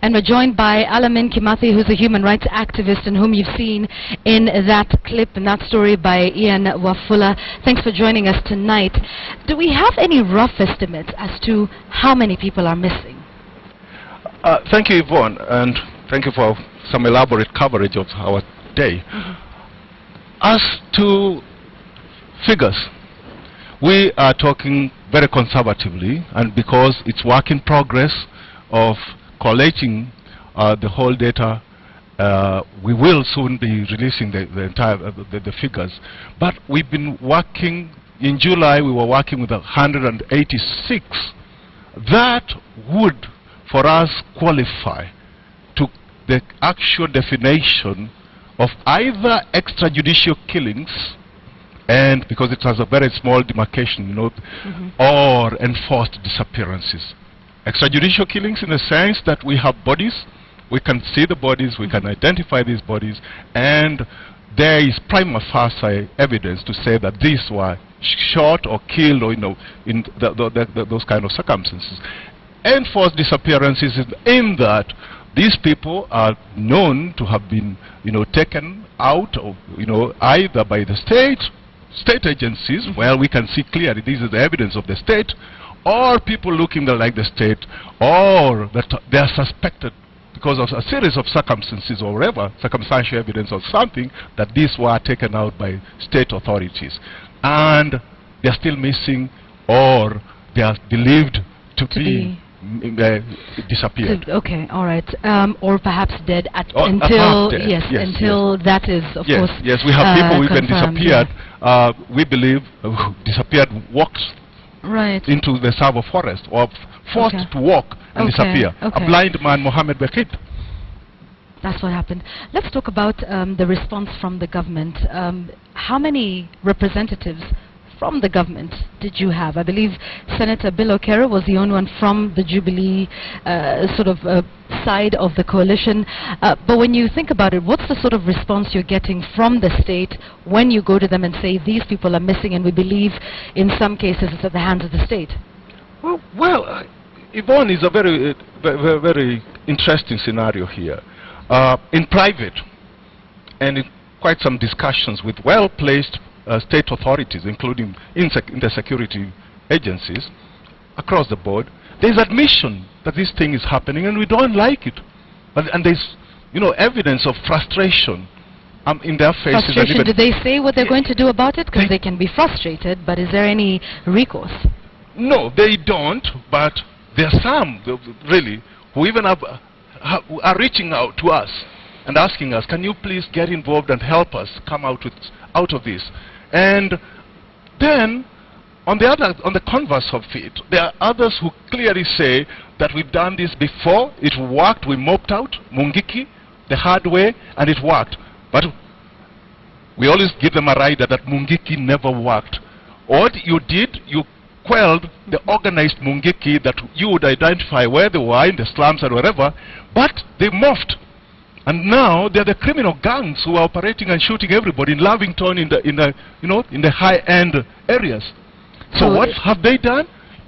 And we're joined by Alamin Kimathi, who's a human rights activist and whom you've seen in that clip and that story by Ian Wafula. Thanks for joining us tonight. Do we have any rough estimates as to how many people are missing? Thank you, Yvonne, and thank you for some elaborate coverage of our day. As to figures, we are talking very conservatively, and because it's work in progress of collating the whole data, we will soon be releasing the entire the figures. But we've been working, in July we were working with 186. That would, for us, qualify to the actual definition of either extrajudicial killings, and because it has a very small demarcation, you know, or enforced disappearances. Extrajudicial killings in the sense that we have bodies, we can see the bodies, we can identify these bodies, and there is prima facie evidence to say that these were shot or killed, or, you know, in those kind of circumstances. Enforced disappearances in that these people are known to have been, you know, taken out of, you know, either by the state agencies, where we can see clearly this is the evidence of the state, or people looking like the state, or that they are suspected because of a series of circumstances or whatever, circumstantial evidence or something, that these were taken out by state authorities. And they are still missing, or they are believed to be disappeared. Okay, all right. Or perhaps dead until dead. Yes, until that is, of course. Yes, we have people who even disappeared. Yeah. We believe disappeared, walked into the Savo forest, or forced to walk and disappear. A blind man, Mohammed Bekit. That's what happened. Let's talk about the response from the government. How many representatives from the government did you have? I believe Senator Bill Okero was the only one from the Jubilee side of the coalition. But when you think about it, what's the sort of response you're getting from the state when you go to them and say these people are missing, and we believe in some cases it's at the hands of the state? Well, Yvonne, is a very interesting scenario here. In private, and in quite some discussions with well-placed state authorities, including in the security agencies across the board, there's admission that this thing is happening and we don't like it. And there's, you know, evidence of frustration in their faces. Frustration, do they say what they're going to do about it? Because they can be frustrated, but is there any recourse? No, they don't, but there are some, really, who even are reaching out to us and asking us, can you please get involved and help us come out of this? And then, on the converse of it, there are others who clearly say that we've done this before, it worked, we mopped out Mungiki the hard way, and it worked. But we always give them a rider that Mungiki never worked. What you did, you quelled the organized Mungiki that you would identify where they were in the slums or wherever, but they morphed. And now they're the criminal gangs who are operating and shooting everybody in Lavington, in the high-end areas. So what have they done?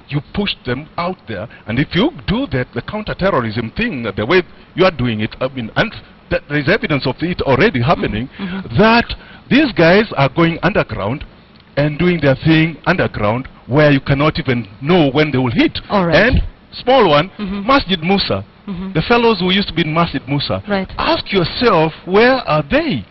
You push them out there, and if you do that, the counter-terrorism thing, the way you are doing it, I mean, and there is evidence of it already happening, that these guys are going underground and doing their thing underground, where you cannot even know when they will hit. And small one, Masjid Musa. The fellows who used to be in Masjid Musa, ask yourself, where are they?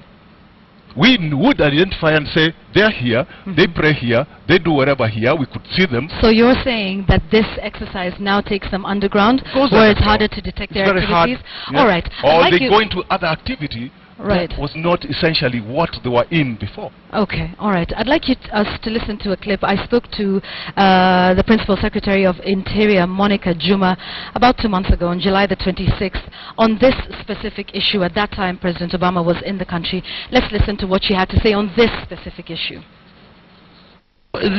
We would identify and say, they're here, they pray here, they do whatever here, we could see them. So you're saying that this exercise now takes them underground, where it's harder to detect their activities? All right. Or they go into other activity that was not essentially what they were in before. Okay, all right. I'd like us to listen to a clip. I spoke to the Principal Secretary of Interior, Monica Juma, about 2 months ago, on July the 26th, on this specific issue. At that time, President Obama was in the country. Let's listen to what she had to say on this specific issue.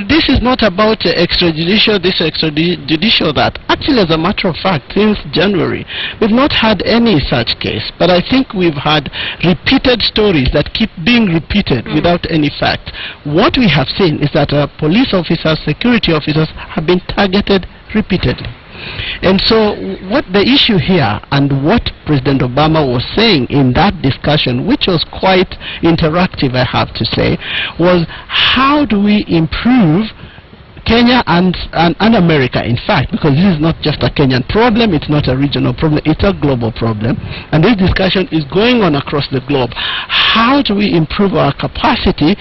This is not about extrajudicial this, extrajudicial that. Actually, as a matter of fact, since January, we've not had any such case. But I think we've had repeated stories that keep being repeated without any fact. What we have seen is that police officers, security officers have been targeted repeatedly. And so what the issue here, and what President Obama was saying in that discussion, which was quite interactive, I have to say, was how do we improve Kenya and America, in fact, because this is not just a Kenyan problem, it's not a regional problem, it's a global problem. And this discussion is going on across the globe. How do we improve our capacity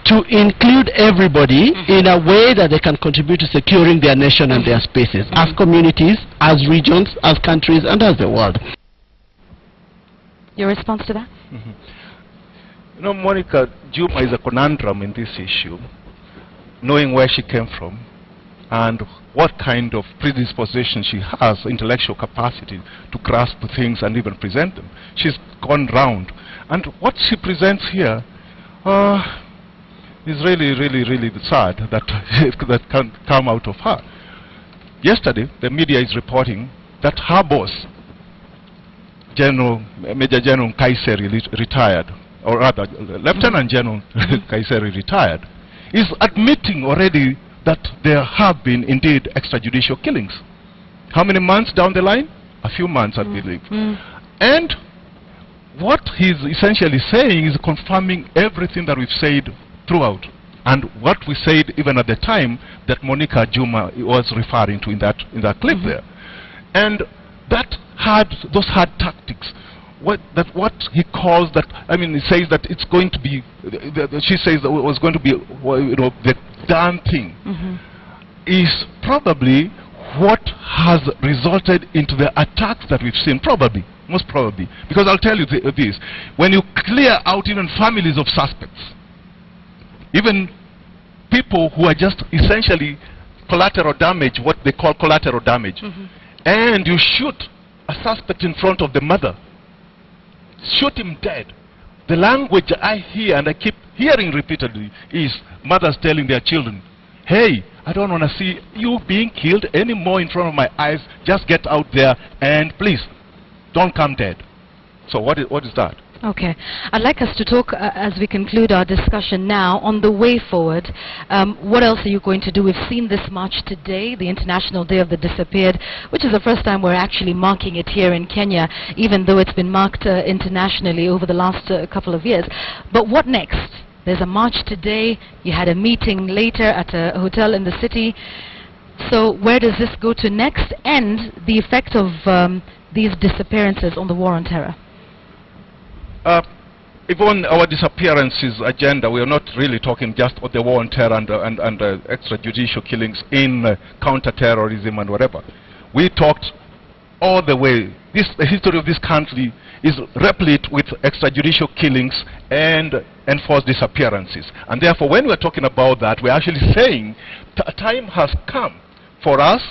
to include everybody in a way that they can contribute to securing their nation and their spaces, as communities, as regions, as countries, and as the world? Your response to that? You know, Monica, Juma is a conundrum in this issue, knowing where she came from and what kind of predisposition she has, intellectual capacity to grasp things and even present them. She's gone round. And what she presents here is really, really, really sad that that can come out of her. Yesterday, the media is reporting that her boss, Major General Kaiseri, retired, or rather, Lieutenant General Kaiseri retired, is admitting already that there have been indeed extrajudicial killings. How many months down the line? A few months, I believe. And what he's essentially saying is confirming everything that we've said throughout, and what we said even at the time that Monica Juma was referring to in that clip there. And that those hard tactics, what he calls that, I mean, he says that it's going to be, she says that it was going to be, you know, the damn thing, is probably what has resulted into the attacks that we've seen, probably, most probably. Because I'll tell you this, when you clear out even families of suspects, even people who are just essentially collateral damage, what they call collateral damage, and you shoot a suspect in front of the mother, shoot him dead. The language I hear and I keep hearing repeatedly is mothers telling their children, hey, I don't want to see you being killed anymore in front of my eyes. Just get out there and please don't come dead. So what is that? Okay. I'd like us to talk, as we conclude our discussion now, on the way forward. What else are you going to do? We've seen this march today, the International Day of the Disappeared, which is the first time we're actually marking it here in Kenya, even though it's been marked internationally over the last couple of years. But what next? There's a march today. You had a meeting later at a hotel in the city. So where does this go to next? And the effect of these disappearances on the war on terror? Even our disappearances agenda, we are not really talking just about the war on terror and extrajudicial killings in counter-terrorism and whatever. We talked all the way. The history of this country is replete with extrajudicial killings and enforced disappearances. And therefore, when we're talking about that, we're actually saying time has come for us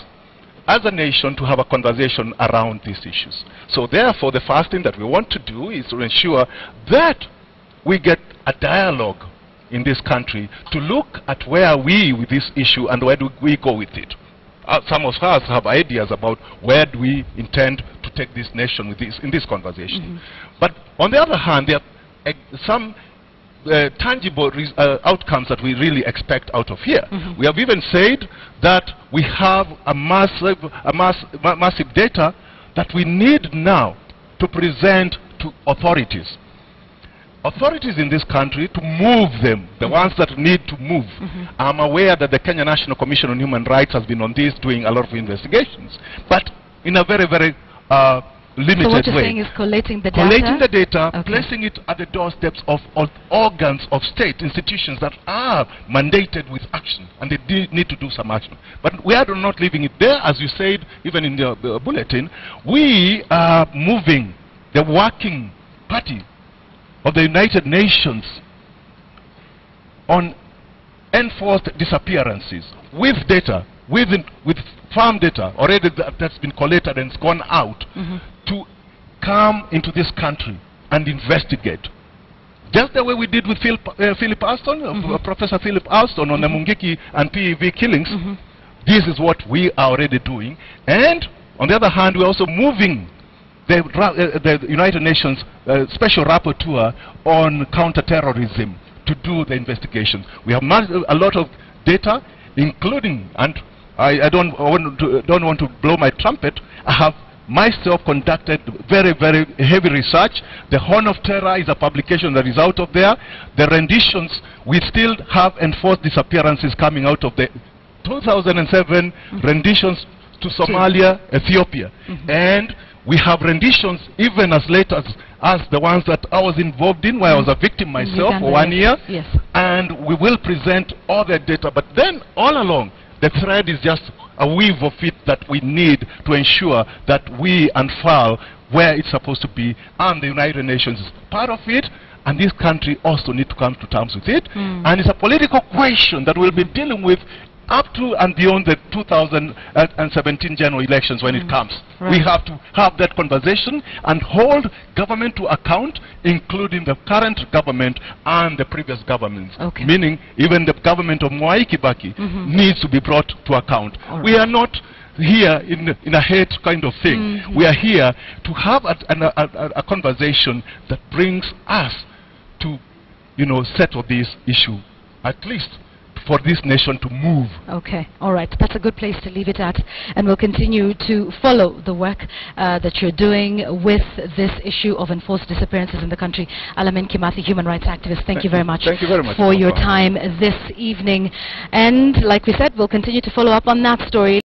as a nation to have a conversation around these issues. So therefore, the first thing that we want to do is to ensure that we get a dialogue in this country to look at where are we with this issue and where do we go with it. Some of us have ideas about where do we intend to take this nation with this, in this conversation. But on the other hand, there are some tangible outcomes that we really expect out of here. We have even said that we have a massive data that we need now to present to authorities. Authorities in this country to move them, the ones that need to move. I'm aware that the Kenya National Commission on Human Rights has been on this doing a lot of investigations, but in a very, very limited so what you're way. Saying is collating the data? Collating the data, okay. Placing it at the doorsteps of organs of state institutions that are mandated with action, and they need to do some action. But we are not leaving it there, as you said, even in the bulletin. We are moving the working party of the United Nations on enforced disappearances with data, with farm data already that's been collated and it's gone out, to come into this country and investigate. Just the way we did with Philip Alston, Professor Philip Alston on the Mungiki and PEV killings. This is what we are already doing. And on the other hand, we're also moving the United Nations Special Rapporteur on counter-terrorism to do the investigation. We have a lot of data, including, and I don't want to blow my trumpet. I have myself conducted very, very heavy research. The Horn of Terror is a publication that is out of there. The renditions, we still have enforced disappearances coming out of the 2007 renditions to Somalia, Ethiopia. And we have renditions even as late as the ones that I was involved in, where I was a victim myself for 1 year. Yes. And we will present all the data. But then all along, the thread is just a weave of it that we need to ensure that we unfurl where it's supposed to be, and the United Nations is part of it, and this country also need to come to terms with it. And it's a political question that we'll be dealing with up to and beyond the 2017 general elections when it comes. Right. We have to have that conversation and hold government to account, including the current government and the previous governments. Okay. Meaning, even the government of Mwai Kibaki needs to be brought to account. Right. We are not here in a hate kind of thing. We are here to have a conversation that brings us to, settle this issue, at least for this nation to move. Okay, all right. That's a good place to leave it at. And we'll continue to follow the work that you're doing with this issue of enforced disappearances in the country. Alamin Kimathi, human rights activist, thank you very much, for your time this evening. And like we said, we'll continue to follow up on that story.